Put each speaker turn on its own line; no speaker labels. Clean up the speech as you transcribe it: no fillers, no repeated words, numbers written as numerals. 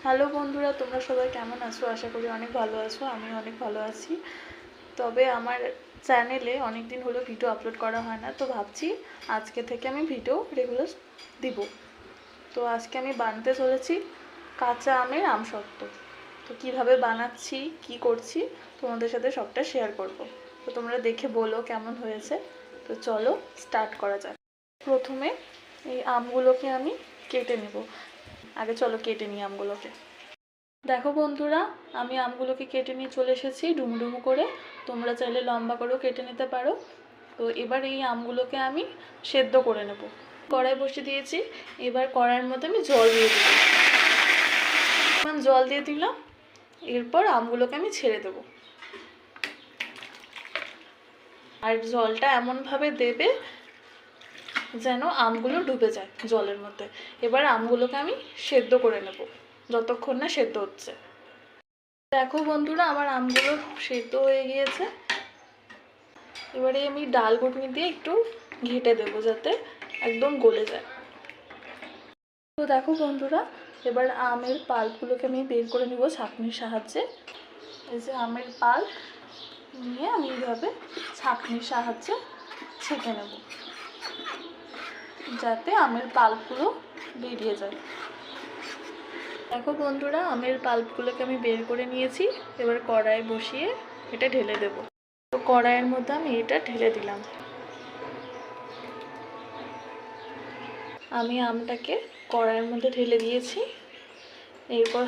Hello বন্ধুরা, তোমরা সবাই কেমন আছো? আশা করি অনেক ভালো আছো। আমি অনেক ভালো আছি। তবে আমার চ্যানেলে অনেক দিন হলো ভিডিও আপলোড করা হয় না, তো ভাবছি আজকে থেকে আমি ভিডিও রেগুলার দিব। তো আজকে আমি বানাতে চলেছি কাঁচা আমের আমসত্ত্ব। তো কিভাবে বানাচ্ছি, কি করছি, তোমাদের সাথে সবটা শেয়ার করব। তো তোমরা দেখে বলো কেমন হয়েছে। তো চলো স্টার্ট করা যাক। প্রথমে এই আমগুলোকে আমি কেটে নেব। আগে চলো কেটে নিই আমগুলোকে। দেখো বন্ধুরা, আমি আমগুলোকে কেটে নিয়ে চলে এসেছি ডুমডুমু করে। তোমরা চাইলে লম্বা করেও কেটে নিতে পারো। তো এবার এই আমগুলোকে আমি সেদ্ধ করে নেব। কড়াই বসিয়ে দিয়েছি। এবার কড়াইয়ের মধ্যে আমি জল দিয়ে দেবো। জল দিয়ে দিলাম। এরপর আমগুলোকে আমি ছেড়ে দেব। আর জলটা এমনভাবে দেবে যেন আমগুলো ডুবে যায় জলের মধ্যে। এবার আমগুলোকে আমি সেদ্ধ করে নেব যতক্ষণ না সেদ্ধ হচ্ছে। দেখো বন্ধুরা, আমার আমগুলো সেদ্ধ হয়ে গিয়েছে। এবারে আমি ডাল ঘুটনি দিয়ে একটু ঘেঁটে দেবো যাতে একদম গলে যায়। তো দেখো বন্ধুরা, এবার আমের পাল্পগুলোকে আমি বের করে নিব ছাঁকনির সাহায্যে। এই যে আমের পাল্প নিয়ে আমি এইভাবে ছাঁকনির সাহায্যে ছেঁকে নেব যাতে আমের পাল্পগুলো বেরিয়ে যায়। দেখো বন্ধুরা, আমের পাল্পগুলোকে আমি বের করে নিয়েছি। এবার কড়াই বসিয়ে এটা ঢেলে দেব। তো কড়াইয়ের মধ্যে আমি এটা ঢেলে দিলাম। আমি আমটাকে কড়াইয়ের মধ্যে ঢেলে দিয়েছি। এরপর